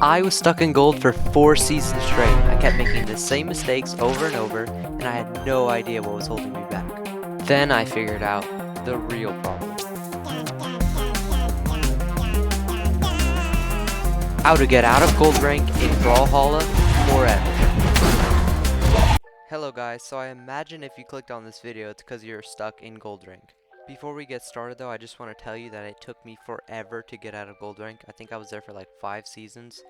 I was stuck in gold for 4 seasons straight. I kept making the same mistakes over and over, and I had no idea what was holding me back. Then I figured out the real problem. How to get out of gold rank in Brawlhalla forever. Hello guys, so I imagine if you clicked on this video, it's because you're stuck in gold rank. Before we get started though, I just want to tell you that it took me forever to get out of gold rank. I think I was there for like 5 seasons,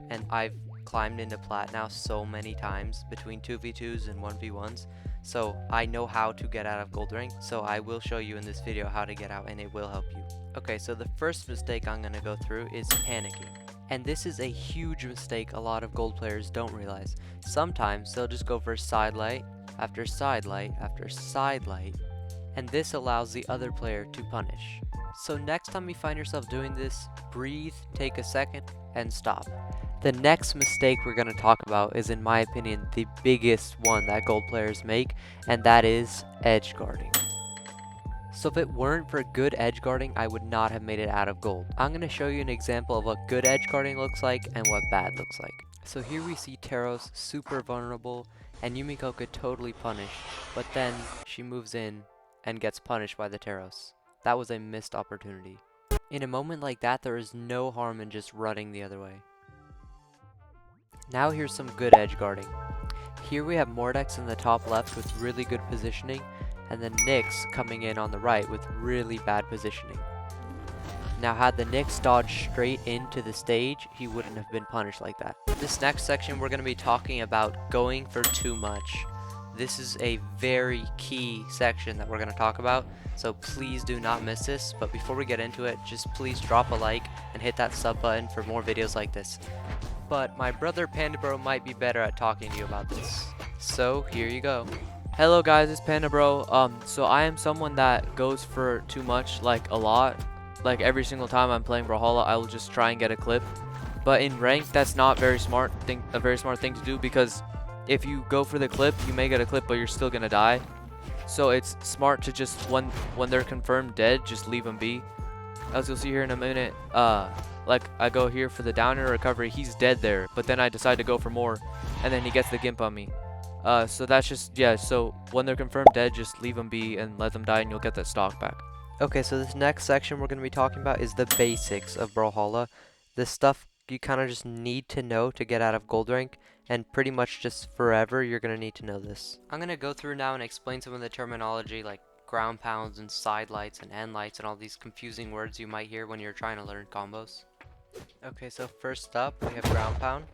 and I've climbed into plat now so many times between 2v2s and 1v1s. So I know how to get out of gold rank, so I will show you in this video how to get out, and it will help you. Okay, so the first mistake I'm going to go through is panicking. And this is a huge mistake a lot of gold players don't realize. Sometimes they'll just go for side light after side light after side light, and this allows the other player to punish. So next time you find yourself doing this, breathe, take a second, and stop. The next mistake we're going to talk about is, in my opinion, the biggest one that gold players make, and that is edge guarding. So if it weren't for good edge guarding, I would not have made it out of gold. I'm going to show you an example of what good edge guarding looks like and what bad looks like. So here we see Taros super vulnerable, and Yumiko could totally punish, but then she moves in and gets punished by the Taros. That was a missed opportunity. In a moment like that, there is no harm in just running the other way. Now here's some good edge guarding. Here we have Mordex in the top left with really good positioning, and then Nyx coming in on the right with really bad positioning. Now had the Nyx dodged straight into the stage, he wouldn't have been punished like that. This next section we're going to be talking about going for too much. This is a very key section that we're going to talk about, so please do not miss this. But before we get into it, just please drop a like and hit that sub button for more videos like this. But my brother Panda Bro might be better at talking to you about this. So here you go. Hello guys, it's Panda Bro. So I am someone that goes for too much, like a lot. Like every single time I'm playing Brawlhalla, I will just try and get a clip. But in rank, that's not a very smart thing to do, because if you go for the clip, you may get a clip, but you're still gonna die. So it's smart to just when they're confirmed dead, just leave them be. As you'll see here in a minute, like I go here for the down air recovery, he's dead there, but then I decide to go for more, and then he gets the gimp on me. So that's just, yeah, so when they're confirmed dead, just leave them be and let them die, and you'll get that stock back. Okay, so this next section we're going to be talking about is the basics of Brawlhalla. The stuff you kind of just need to know to get out of gold rank, and pretty much just forever you're going to need to know this. I'm going to go through now and explain some of the terminology like ground pounds and side lights and end lights and all these confusing words you might hear when you're trying to learn combos. Okay, so first up we have ground pound.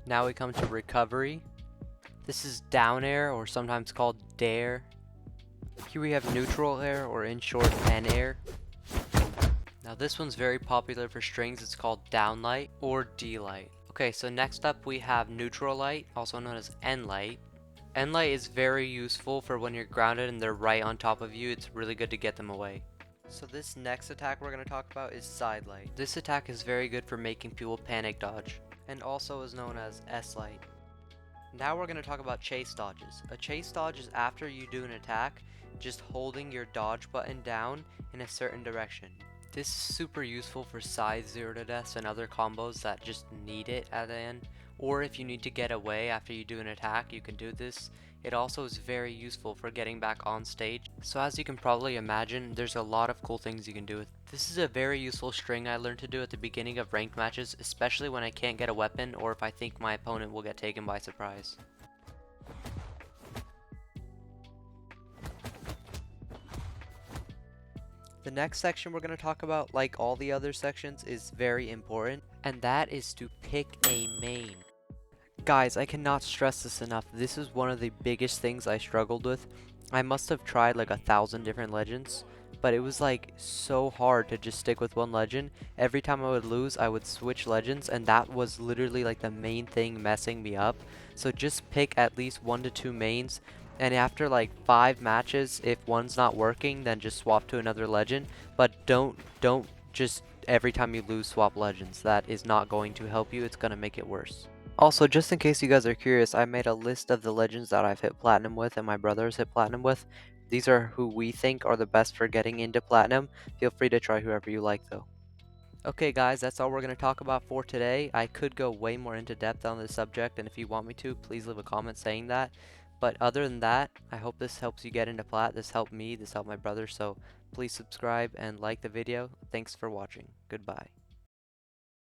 Now we come to recovery. This is down air, or sometimes called dare. Here we have neutral air, or in short, N air. Now this one's very popular for strings. It's called down light or D light. Okay, so next up we have neutral light, also known as N light. N light is very useful for when you're grounded and they're right on top of you. It's really good to get them away. So this next attack we're going to talk about is side light. This attack is very good for making people panic dodge, and also is known as S light. Now we're going to talk about chase dodges. A chase dodge is after you do an attack, just holding your dodge button down in a certain direction. This is super useful for side 0 to deaths and other combos that just need it at the end. Or if you need to get away after you do an attack, you can do this. It also is very useful for getting back on stage. So as you can probably imagine, there's a lot of cool things you can do with it. This is a very useful string I learned to do at the beginning of ranked matches, especially when I can't get a weapon or if I think my opponent will get taken by surprise. The next section we're going to talk about, like all the other sections, is very important, and that is to pick a main. Guys, I cannot stress this enough. This is one of the biggest things I struggled with. I must have tried like 1,000 different legends, but it was like so hard to just stick with one legend. Every time I would lose, I would switch legends, and that was literally like the main thing messing me up. So just pick at least 1 to 2 mains, and after like 5 matches, if one's not working, then just swap to another legend. But don't just every time you lose swap legends. That is not going to help you. It's going to make it worse. Also, just in case you guys are curious, I made a list of the legends that I've hit platinum with and my brothers hit platinum with. These are who we think are the best for getting into platinum. Feel free to try whoever you like though. Okay guys, that's all we're going to talk about for today. I could go way more into depth on this subject, and if you want me to, please leave a comment saying that. But other than that, I hope this helps you get into plat. This helped me, this helped my brother, so please subscribe and like the video. Thanks for watching. Goodbye.